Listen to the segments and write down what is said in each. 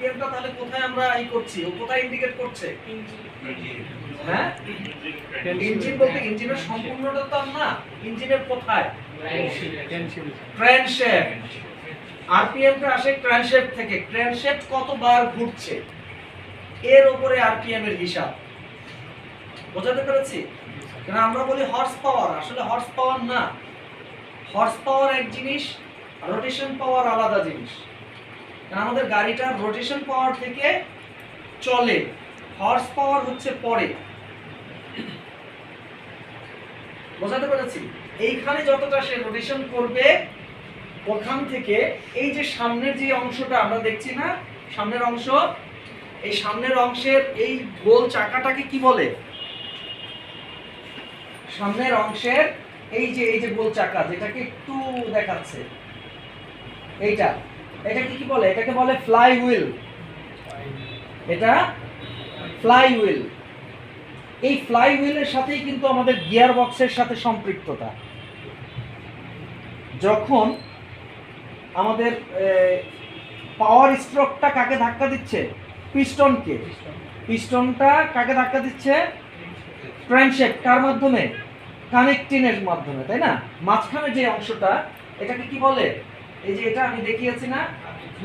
আরপিএমটা তাহলে কোথায় আমরা এই করছি, ও কোথায় ইন্ডিকেট করছে? হ্যাঁ, ইঞ্জিন বলতে ইঞ্জিনের সম্পূর্ণটা তো না, ইঞ্জিনের কোথায়? ক্র্যানশ্যাফট। আরপিএমটা আসে ক্র্যানশ্যাফট থেকে। ক্র্যানশ্যাফট কতবার ঘুরছে এর উপরে আরপিএম এর হিসাব। বোঝাতে পেরেছি? কারণ আমরা বলি হর্স পাওয়ার, আসলে হর্স পাওয়ার না। হর্স পাওয়ার এক জিনিস, রোটেশন পাওয়ার আলাদা জিনিস। কারণ আমাদের গাড়িটা রোটেশন পাওয়ার থেকে চলে, হর্স পাওয়ার হচ্ছে পরে। বোঝাতে পেরেছি? এইখানে যতটা সে রোটেশন করবে ওখান থেকে এই যে সামনের যে অংশটা আমরা দেখছি না, সামনের অংশ, এই সামনের অংশের এই গোল চাকাটাকে কি বলে? সামনের অংশের এই যে গোল চাকা যেটাকে একটু দেখাচ্ছে, এটাকে কি বলে? এটাকে বলে ফ্লাই হুইল। এটা ফ্লাই হুইল। এই ফ্লাই হুইলের সাথেই কিন্তু আমাদের গিয়ার বক্সের সাথে সম্পৃক্ততা। যখন আমাদের পাওয়ার স্ট্রোকটা কাকে ধাক্কা দিচ্ছে? পিস্টনকে। পিস্টনটা কাকে ধাক্কা দিচ্ছে? ক্র্যানশ্যাফট। কার মাধ্যমে? কানেক্টিংয়ের মাধ্যমে, তাই না? মাঝখানে যে অংশটা, এটাকে কি বলে? এই যে এটা আমি দেখিয়েছি না,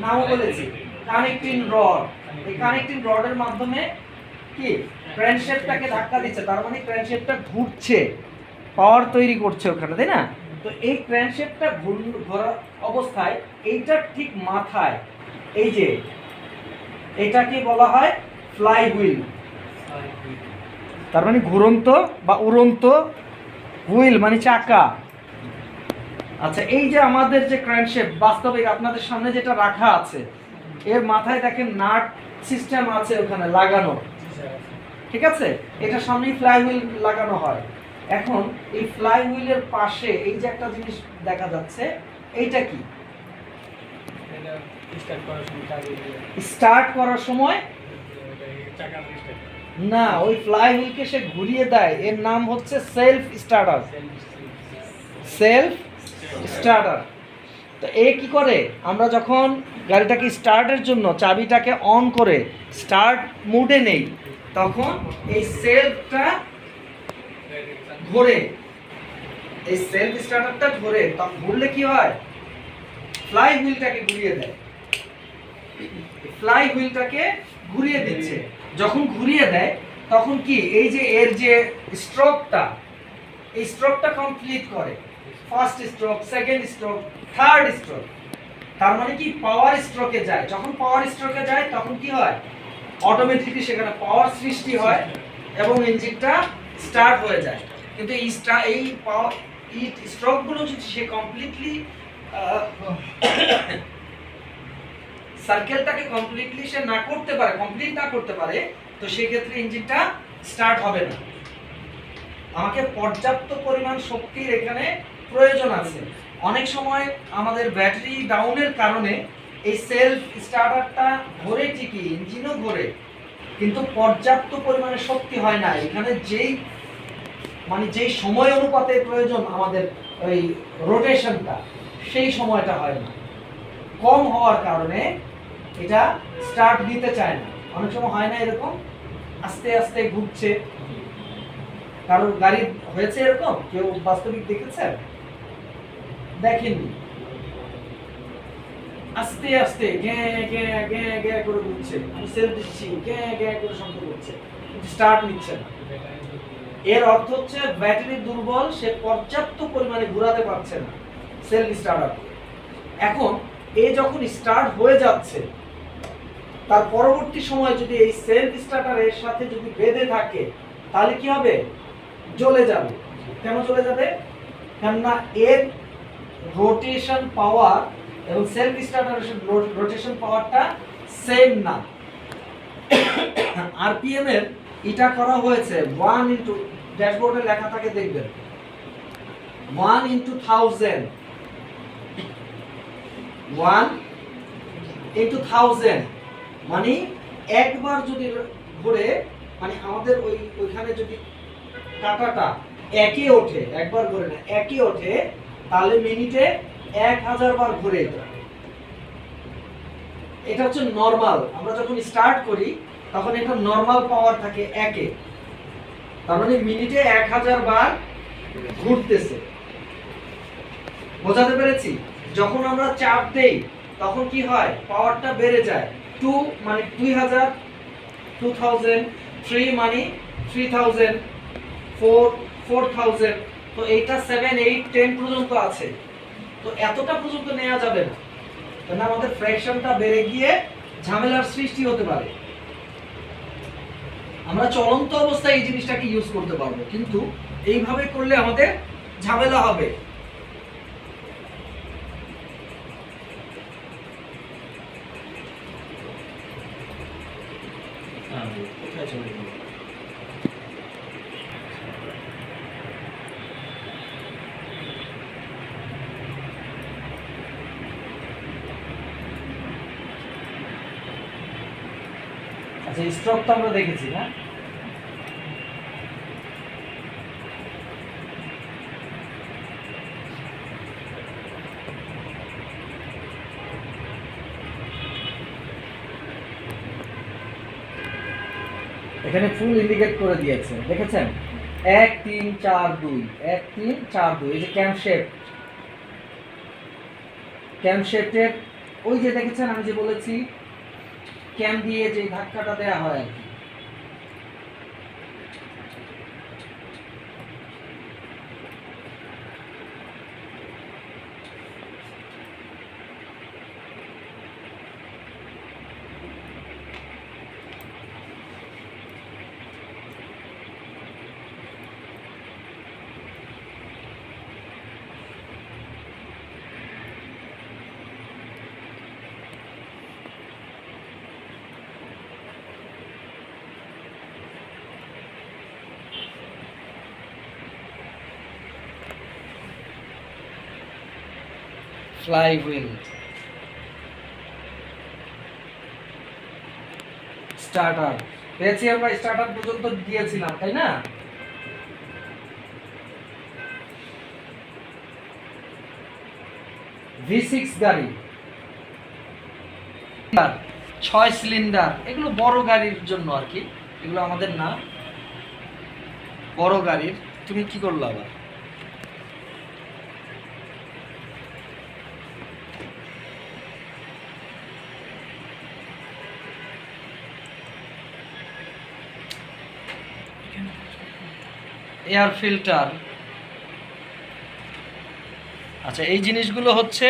নামও বলেছি, কানেক্টিং রড। এই কানেক্টিং রডের মাধ্যমে কি ক্র্যানশ্যাফটটাকে ধাক্কা দিচ্ছে, তার মানে ক্র্যানশ্যাফটটা ঘুরছে, পাওয়ার তৈরি করছে ওখানে, তাই না? তো এই ক্র্যানশ্যাফটটা ঘোরা অবস্থায় এইটার ঠিক মাথায় এই যে এটাকে বলা হয় ফ্লাই হুইল। তার মানে ঘুরন্ত বা উড়ন্ত হুইল মানে চাকা। আচ্ছা, এই যে আমাদের যে ক্র্যানশ্যাফট বাস্তবিক আপনাদের সামনে যেটা রাখা আছে, এর মাথায় দেখেন নাট সিস্টেম আছে ওখানে লাগানো, ঠিক আছে? এটা সামনেই ফ্লাই হুইল লাগানো হয়। এখন এই ফ্লাই হুইলের পাশে এই যে একটা জিনিস দেখা যাচ্ছে, এইটা কি? স্টার্ট করার সময় না, ওই ফ্লাই হুইলকে সে ঘুরিয়ে দেয়, এর নাম হচ্ছে সেলফ স্টার্টার। Self starter. তো এ কি করে? আমরা যখন গাড়িটাকে স্টার্টের জন্য চাবিটাকে অন করে স্টার্ট মুডে নেই, তখন এই সেলফটা ঘোরে, এই সেলফ স্টার্টারটা ঘোরে। তখন ঘুরলে কি হয়? ফ্লাই হুইলটাকে ঘুরিয়ে দেয়, ফ্লাই হুইলটাকে ঘুরিয়ে দিচ্ছে। যখন ঘুরিয়ে দেয় তখন কি এই যে এর যে স্ট্রোকটা, এই স্ট্রোকটা কমপ্লিট করে, first stroke, second stroke, third stroke. তার মানে কি পাওয়ার স্ট্রোকে যায়। যখন পাওয়ার স্ট্রোকে যায় তখন কি হয়? অটোমেটিকলি সেখানে পাওয়ার সৃষ্টি হয় এবং ইঞ্জিনটা স্টার্ট হয়ে যায়। কিন্তু এই পাওয়ার স্ট্রোকগুলো যদি সে কমপ্লিটলি সার্কেলটাকে কমপ্লিটলি সে না করতে পারে, কমপ্লিট না করতে পারে, তো সেই ক্ষেত্রে ইঞ্জিনটা স্টার্ট হবে না। আমাকে পর্যাপ্ত পরিমাণ শক্তির এখানে প্রয়োজন আছে। অনেক সময় আমাদের ব্যাটারি ডাউনের কারণে এই সেলফ স্টার্টারটা ঘোরে ঠিকই, ইঞ্জিনও ঘোরে, কিন্তু পর্যাপ্ত পরিমাণে শক্তি হয় না। এখানে যেই সময় অনুপাতে প্রয়োজন আমাদের ওই রোটেশনটা, সেই সময়টা হয় না। কম হওয়ার কারণে এটা স্টার্ট দিতে চায় না। অনেক সময় হয় না এরকম, আস্তে আস্তে ঘুরছে। কারোর গাড়ি হয়েছে এরকম? কেউ বাস্তবিক দেখেছেন? দেখেননি? আস্তে আস্তে গ্যাঁ গ্যাঁ গ্যাঁ গ্যাঁ করে ঘুরছে, আমি সেলফ দিচ্ছি, গ্যাঁ গ্যাঁ করে শব্দ করছে, কিন্তু স্টার্ট নিচ্ছে না। এর অর্থ হচ্ছে ব্যাটারি দুর্বল, সে পর্যাপ্ত পরিমাণে ঘোরাতে পারছে না সেলফ স্টার্টার। এখন যখন স্টার্ট হয়ে যাচ্ছে, তার পরবর্তী সময় যদি এই সেলফ স্টার্টারের সাথে যদি বেঁধে থাকে, তাহলে কি হবে? জ্বলে যাবে। কেন জ্বলে যাবে? কেননা এর রোটেশন পাওয়ার এবং সেলফ স্টার্টারের রোটেশন পাওয়ারটা সেম না। আরপিএম এর এটা করা হয়েছে 1 ইনটু, ড্যাশবোর্ডে লেখা থাকে দেখবেন, 1 ইনটু 1000, 1 ইনটু 1000, মানে একবার যদি ঘুরে, মানে আমাদের ওইখানে যদি কাঁটাটা একই ওঠে, একবার ঘুরে না, একই ওঠে, তাহলে মিনিটে 1000 বার ঘুরে এটা। এটা হচ্ছে নরমাল। আমরা যখন স্টার্ট করি তখন এটা নরমাল পাওয়ার থাকে 1-এ, তার মানে মিনিটে 1000 বার ঘুরতেছে। বোঝাতে পেরেছি? যখন আমরা চাপ দেই তখন কি হয়, পাওয়ারটা বেড়ে যায়। 2 মানে 2000, 2000, 3 মানে 3000, 4 4000, তো এইটা 7 8 10 পর্যন্ত আছে। তো এতটা পর্যন্ত নেওয়া যাবে না, কারণ আমাদের ফ্র্যাকশনটা বেড়ে গিয়ে ঝামেলার সৃষ্টি হতে পারে। আমরা চলন্ত অবস্থায় এই জিনিসটাকে ইউজ করতে পারবো, কিন্তু এইভাবে করলে আমাদের ঝামেলা হবে। কোথায় চলে গেল? আচ্ছা, স্ট্রোক তো আমরা দেখেছি না? এখানে ফুল ইন্ডিকেট করে দিয়েছে, দেখেছেন? 1 3 4 2, 1 3 4 2। এই যে ক্যাম্পশেফটের ওই যে দেখেছেন, আমি যে বলেছি ক্যাম দিয়ে যে ধাক্কাটা দেয়া হয় আর কি। ফ্লাইহুইল, স্টার্টার পেয়েছি আমরা, স্টার্টার পর্যন্ত দিয়েছিলাম, তাই না? V6 গাড়ি, 6 সিলিন্ডার, এগুলো বড় গাড়ির জন্য আর কি, এগুলো আমাদের না, বড় গাড়ির। তুমি কি করলো আবার? Air filter. আচ্ছা, এই জিনিসগুলো হচ্ছে